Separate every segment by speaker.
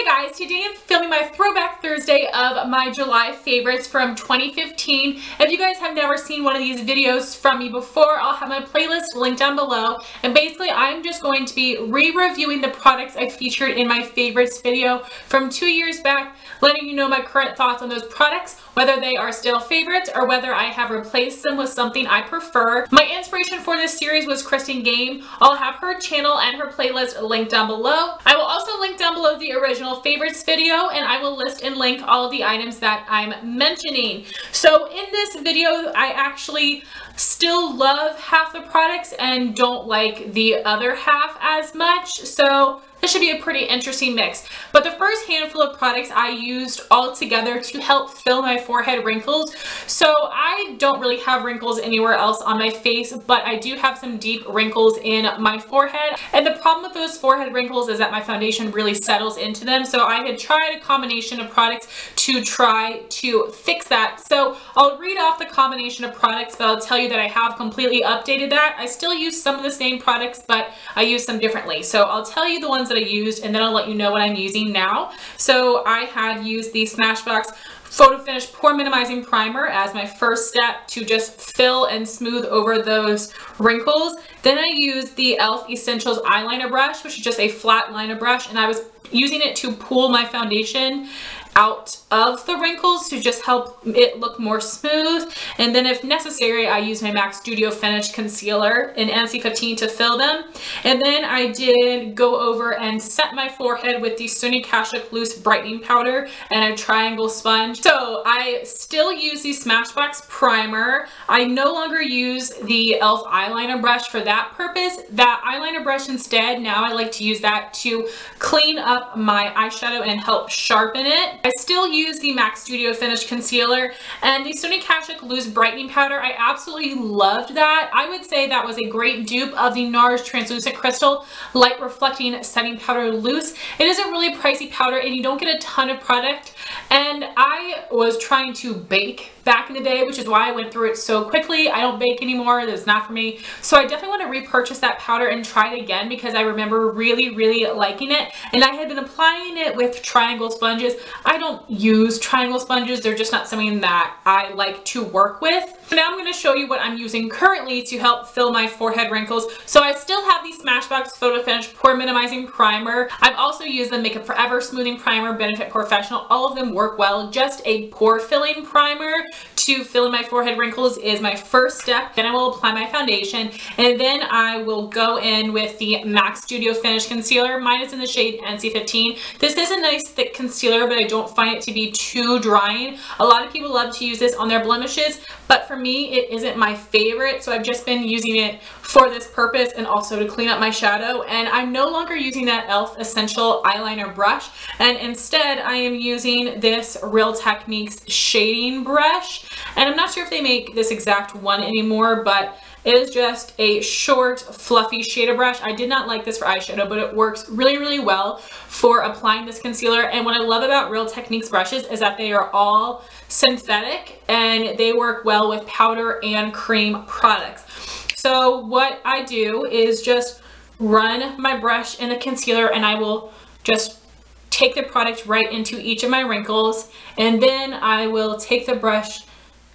Speaker 1: Hey guys, today I'm filming my Throwback Thursday of my July favorites from 2015. If you guys have never seen one of these videos from me before, I'll have my playlist linked down below. And basically, I'm just going to be re-reviewing the products I featured in my favorites video from 2 years back, letting you know my current thoughts on those products, whether they are still favorites or whether I have replaced them with something I prefer. My inspiration for this series was Kristen Game. I'll have her channel and her playlist linked down below. I will also link down below the original favorites video, and I will list and link all of the items that I'm mentioning. So in this video, I actually still love half the products and don't like the other half as much. So this should be a pretty interesting mix. But the first handful of products I used all together to help fill my forehead wrinkles. So I don't really have wrinkles anywhere else on my face, but I do have some deep wrinkles in my forehead. And the problem with those forehead wrinkles is that my foundation really settles into them. So I had tried a combination of products to try to fix that. So I'll read off the combination of products, but I'll tell you that I have completely updated that. I still use some of the same products, but I use them differently. So I'll tell you the ones that I used, and then I'll let you know what I'm using now. So I had used the Smashbox Photo Finish Pore Minimizing Primer as my first step to just fill and smooth over those wrinkles. Then I used the e.l.f. Essentials Eyeliner Brush, which is just a flat liner brush, and I was using it to pull my foundation out of the wrinkles to just help it look more smooth. And then if necessary, I use my MAC Studio Finish Concealer in NC15 to fill them. And then I did go over and set my forehead with the Sonia Kashuk Loose Brightening Powder and a triangle sponge. So I still use the Smashbox Primer. I no longer use the e.l.f. eyeliner brush for that purpose. That eyeliner brush instead, now I like to use that to clean up my eyeshadow and help sharpen it. I still use the MAC Studio Finish Concealer and the Sonia Kashuk Loose Brightening Powder. I absolutely loved that. I would say that was a great dupe of the NARS Translucent Crystal Light Reflecting Setting Powder Loose. It is a really pricey powder and you don't get a ton of product. And I was trying to bake back in the day, which is why I went through it so quickly. I don't bake anymore. That's not for me. So I definitely want to repurchase that powder and try it again because I remember really, really liking it. And I had been applying it with triangle sponges. I don't use triangle sponges. They're just not something that I like to work with. Now I'm going to show you what I'm using currently to help fill my forehead wrinkles. So I still have the Smashbox Photo Finish Pore Minimizing Primer. I've also used the Makeup Forever Smoothing Primer, Benefit Professional. All of them work well. Just a pore filling primer to fill in my forehead wrinkles is my first step. Then I will apply my foundation, and then I will go in with the MAC Studio Finish Concealer. Mine is in the shade NC15. This is a nice thick concealer, but I don't find it to be too drying. A lot of people love to use this on their blemishes, but for me, it isn't my favorite, so I've just been using it for this purpose and also to clean up my shadow. And I'm no longer using that e.l.f. Essential Eyeliner Brush, and instead I am using this Real Techniques shading brush. And I'm not sure if they make this exact one anymore, but it is just a short, fluffy shader brush. I did not like this for eyeshadow, but it works really, really well for applying this concealer. And what I love about Real Techniques brushes is that they are all synthetic and they work well with powder and cream products. So what I do is just run my brush in the concealer and I will just take the product right into each of my wrinkles, and then I will take the brush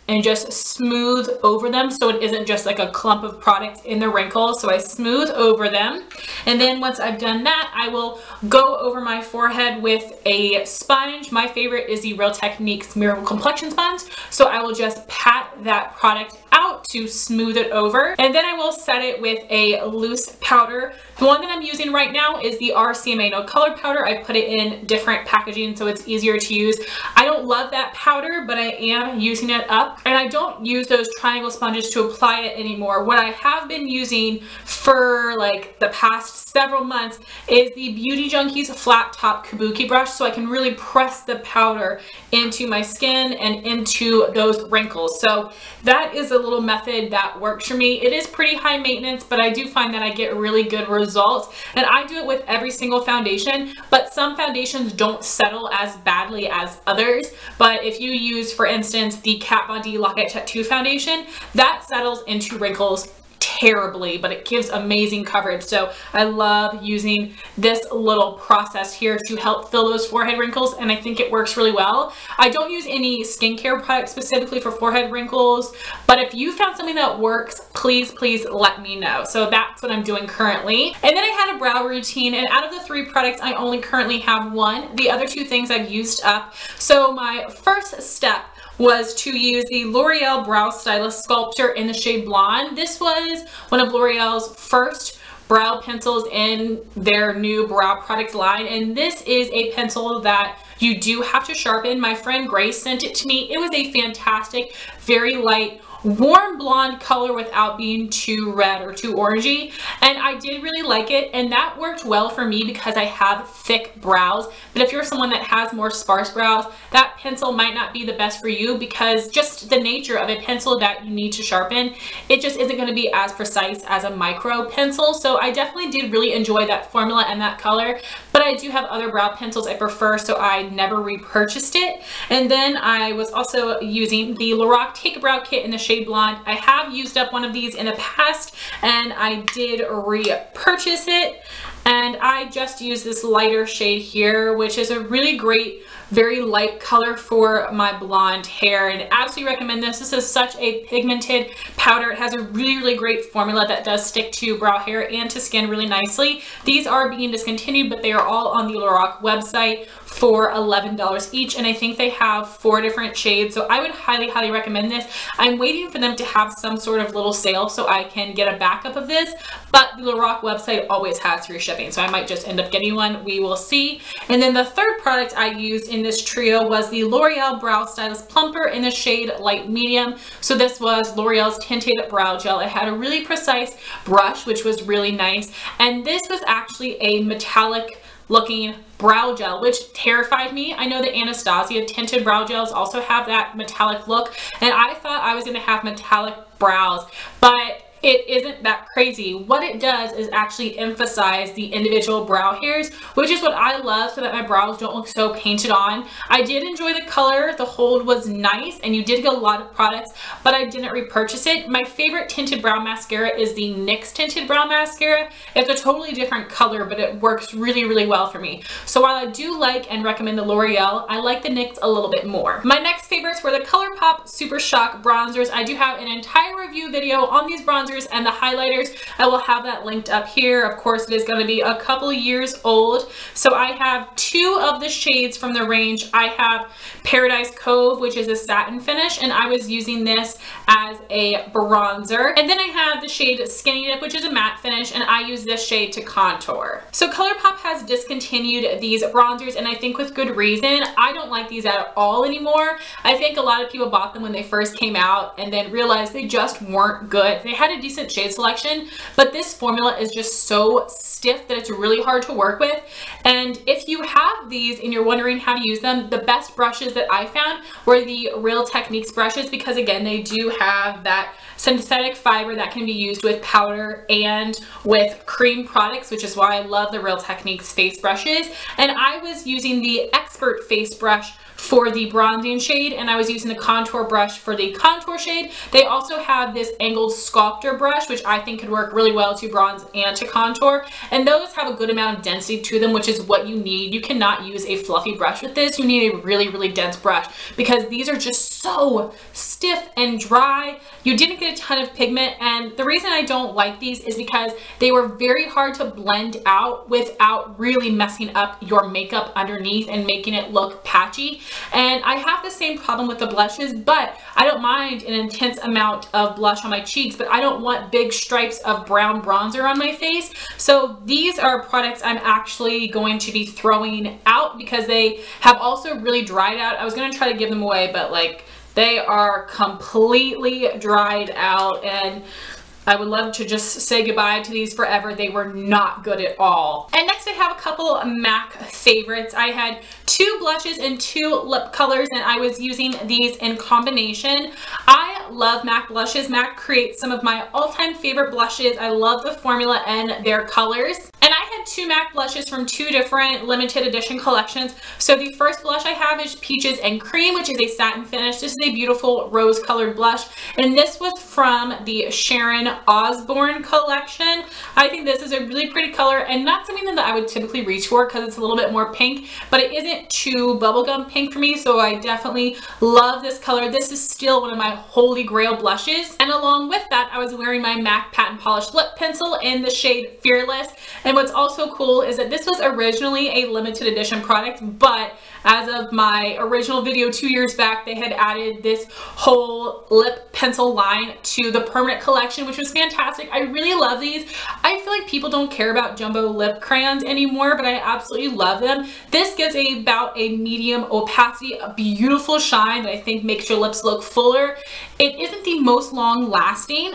Speaker 1: and just smooth over them so it isn't just like a clump of product in the wrinkle. So I smooth over them, and then once I've done that, I will go over my forehead with a sponge. My favorite is the Real Techniques Miracle Complexion Sponge, so I will just pat that product out to smooth it over, and then I will set it with a loose powder. The one that I'm using right now is the RCMA No Color Powder. I put it in different packaging so it's easier to use. I don't love that powder, but I am using it up, and I don't use those triangle sponges to apply it anymore. What I have been using for like the past several months is the Beauty Junkees Flat Top Kabuki brush, so I can really press the powder into my skin and into those wrinkles. So that is a little method that works for me. It is pretty high maintenance, but I do find that I get really good results, and I do it with every single foundation, but some foundations don't settle as badly as others. But if you use, for instance, the Kat Von D Lock-It Tattoo foundation, that settles into wrinkles terribly, but it gives amazing coverage. So I love using this little process here to help fill those forehead wrinkles, and I think it works really well. I don't use any skincare products specifically for forehead wrinkles, but if you found something that works, please let me know. So that's what I'm doing currently. And then I had a brow routine, and out of the 3 products, I only currently have 1. The other 2 things I've used up. So my first step was to use the L'Oreal Brow Stylist Sculptor in the shade Blonde. This was one of L'Oreal's first brow pencils in their new brow product line, and this is a pencil that you do have to sharpen. My friend Grace sent it to me. It was a fantastic, very light, warm blonde color without being too red or too orangey, and I did really like it, and that worked well for me because I have thick brows. But if you're someone that has more sparse brows, that pencil might not be the best for you, because just the nature of a pencil that you need to sharpen, it just isn't going to be as precise as a micro pencil. So I definitely did really enjoy that formula and that color, but I do have other brow pencils I prefer, so I never repurchased it. And then I was also using the Lorac Take a Brow Kit in the shade Blonde. I have used up one of these in the past, and I did repurchase it, and I just used this lighter shade here, which is a really great, very light color for my blonde hair, and absolutely recommend this. This is such a pigmented powder. It has a really great formula that does stick to brow hair and to skin really nicely. These are being discontinued, but they are all on the Lorac website for $11 each, and I think they have 4 different shades, so I would highly recommend this. I'm waiting for them to have some sort of little sale so I can get a backup of this, but the Lorac website always has free shipping, so I might just end up getting one. We will see. And then the third product I used in this trio was the L'Oreal Brow Stylist Plumper in the shade Light Medium. So this was L'Oreal's tinted brow gel. It had a really precise brush, which was really nice, and this was actually a metallic looking brow gel, which terrified me. I know that Anastasia tinted brow gels also have that metallic look, and I thought I was going to have metallic brows, but it isn't that crazy. What it does is actually emphasize the individual brow hairs, which is what I love, so that my brows don't look so painted on. I did enjoy the color. The hold was nice, and you did get a lot of products, but I didn't repurchase it. My favorite tinted brow mascara is the NYX tinted brow mascara. It's a totally different color, but it works really well for me. So while I do like and recommend the L'Oreal, I like the NYX a little bit more. My next favorites were the ColourPop Super Shock bronzers. I do have an entire review video on these bronzers and the highlighters. I will have that linked up here. Of course, it is going to be a couple years old. So I have 2 of the shades from the range. I have Paradise Cove, which is a satin finish, and I was using this as a bronzer. And then I have the shade Skinny Dip, which is a matte finish, and I use this shade to contour. So ColourPop has discontinued these bronzers, and I think with good reason. I don't like these at all anymore. I think a lot of people bought them when they first came out and then realized they just weren't good. They had a decent shade selection, but this formula is just so stiff that it's really hard to work with. And if you have these and you're wondering how to use them, the best brushes that I found were the Real Techniques brushes, because again, they do have that synthetic fiber that can be used with powder and with cream products, which is why I love the Real Techniques face brushes. And I was using the Expert face brush for the bronzing shade, and I was using the contour brush for the contour shade. They also have this angled Sculptor brush, which I think could work really well to bronze and to contour, and those have a good amount of density to them, which is what you need. You cannot use a fluffy brush with this. You need a really dense brush, because these are just so stiff and dry. You didn't get a ton of pigment, and the reason I don't like these is because they were very hard to blend out without really messing up your makeup underneath and making it look patchy. And I have the same problem with the blushes, but I don't mind an intense amount of blush on my cheeks, but I don't want big stripes of brown bronzer on my face. So these are products I'm actually going to be throwing out because they have also really dried out. I was going to try to give them away, but like they are completely dried out, and I would love to just say goodbye to these forever. They were not good at all. And next I have a couple MAC favorites. I had 2 blushes and 2 lip colors, and I was using these in combination. I love MAC blushes. MAC creates some of my all-time favorite blushes. I love the formula and their colors. And I had had two MAC blushes from two different limited edition collections. So the first blush I have is Peaches and Cream, which is a satin finish. This is a beautiful rose colored blush, and this was from the Sharon Osbourne collection. I think this is a really pretty color and not something that I would typically reach for because it's a little bit more pink, but it isn't too bubblegum pink for me, so I definitely love this color. This is still one of my holy grail blushes. And along with that, I was wearing my MAC Patent Polished Lip Pencil in the shade Fearless. And what's also cool is that this was originally a limited edition product, but as of my original video 2 years back, they had added this whole lip pencil line to the permanent collection, which was fantastic. I really love these. I feel like people don't care about jumbo lip crayons anymore, but I absolutely love them. This gives about a medium opacity, a beautiful shine that I think makes your lips look fuller. It isn't the most long lasting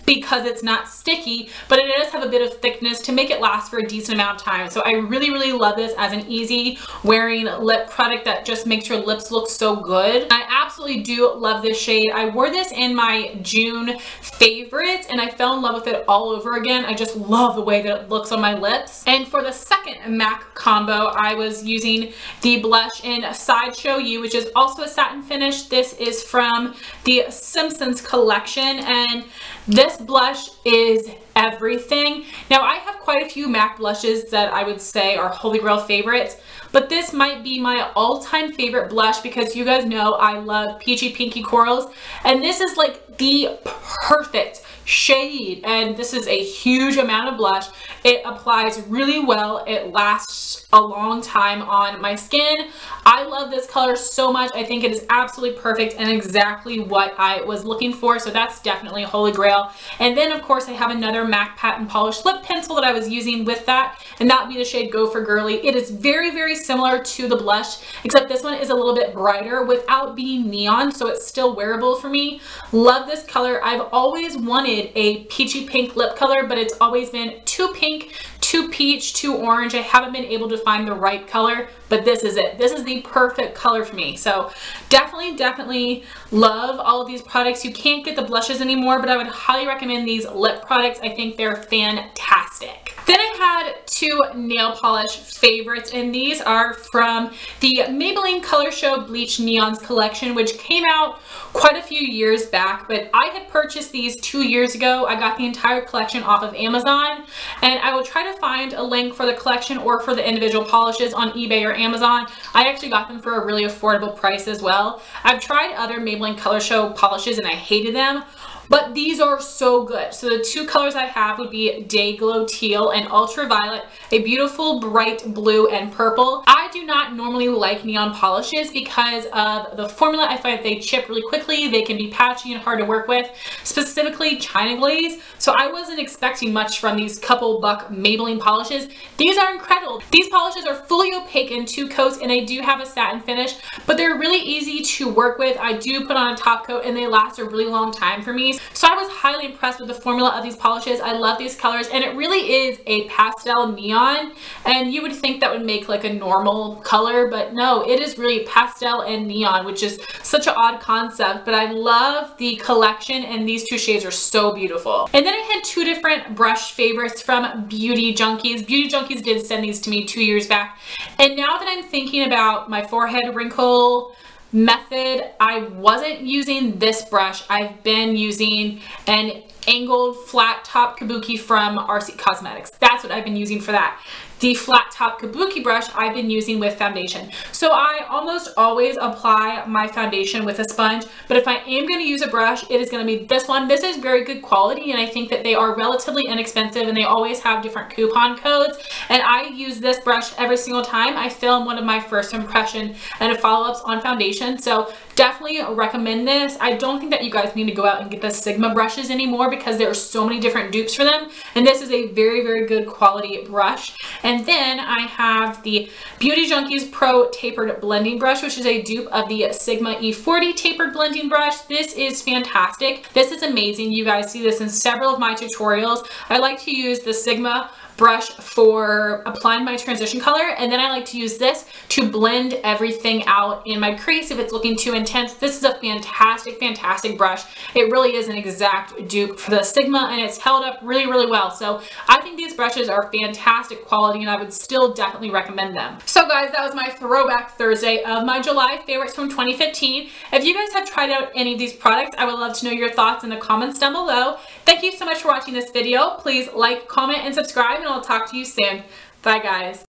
Speaker 1: because it's not sticky, but it does have a bit of thickness to make it last for a decent amount of time. So I really, really love this as an easy wearing lip product that just makes your lips look so good. I absolutely do love this shade. I wore this in my June favorites and I fell in love with it all over again. I just love the way that it looks on my lips. And for the second MAC combo, I was using the blush in Sideshow You, which is also a satin finish. This is from the Simpsons collection, and this blush is everything. Now, I have quite a few MAC blushes that I would say are holy grail favorites, but this might be my all-time favorite blush because you guys know I love peachy pinky corals, and this is like the perfect shade, and this is a huge amount of blush. It applies really well. It lasts a long time on my skin. I love this color so much. I think it is absolutely perfect and exactly what I was looking for, so that's definitely a holy grail. And then of course I have another MAC Patent Polished Lip Pencil that I was using with that, and that would be the shade Go for Girlie. It is very, very similar to the blush, except this one is a little bit brighter without being neon, so it's still wearable for me. Love this color. I've always wanted a peachy pink lip color, but it's always been too pink, too peach, too orange. I haven't been able to find the right color, but this is it. This is the perfect color for me. So definitely love all of these products. You can't get the blushes anymore, but I would highly recommend these lip products. I think they're fantastic. Then I had two nail polish favorites, and these are from the Maybelline Color Show Bleached Neons collection, which came out quite a few years back, but I had purchased these 2 years ago. I got the entire collection off of Amazon, and I will try to find a link for the collection or for the individual polishes on eBay or Amazon. I actually got them for a really affordable price as well. I've tried other Maybelline Color Show polishes and I hated them, but these are so good. So the two colors I have would be Day Glow Teal and Ultraviolet, a beautiful bright blue and purple. I do not normally like neon polishes because of the formula. I find that they chip really quickly. They can be patchy and hard to work with, specifically China Glaze. So I wasn't expecting much from these couple buck Maybelline polishes. These are incredible. These polishes are fully opaque in 2 coats and they do have a satin finish, but they're really easy to work with. I do put on a top coat and they last a really long time for me. So I was highly impressed with the formula of these polishes. I love these colors, and it really is a pastel neon, and you would think that would make like a normal color, but no, it is really pastel and neon, which is such an odd concept, but I love the collection, and these two shades are so beautiful. And then I had two different brush favorites from Beauty Junkees. Beauty Junkees did send these to me 2 years back, and now that I'm thinking about my forehead wrinkle method, I wasn't using this brush. I've been using an angled flat top Kabuki from RC Cosmetics. That's what I've been using for that. The flat top Kabuki brush I've been using with foundation. So I almost always apply my foundation with a sponge, but if I am going to use a brush, it is going to be this one. This is very good quality, and I think that they are relatively inexpensive, and they always have different coupon codes, and I use this brush every single time I film one of my first impression and follow-ups on foundation. So definitely recommend this. I don't think that you guys need to go out and get the Sigma brushes anymore because there are so many different dupes for them, and this is a very, very good quality brush. And then I have the Beauty Junkees Pro Tapered Blending Brush, which is a dupe of the Sigma E40 Tapered Blending Brush. This is fantastic. This is amazing. You guys see this in several of my tutorials. I like to use the Sigma brush for applying my transition color, and then I like to use this to blend everything out in my crease if it's looking too intense. This is a fantastic, fantastic brush. It really is an exact dupe for the Sigma, and it's held up really, really well. So I think these brushes are fantastic quality, and I would still definitely recommend them. So guys, that was my Throwback Thursday of my July favorites from 2015. If you guys have tried out any of these products, I would love to know your thoughts in the comments down below. Thank you so much for watching this video. Please like, comment, and subscribe, and I'll talk to you soon. Bye guys.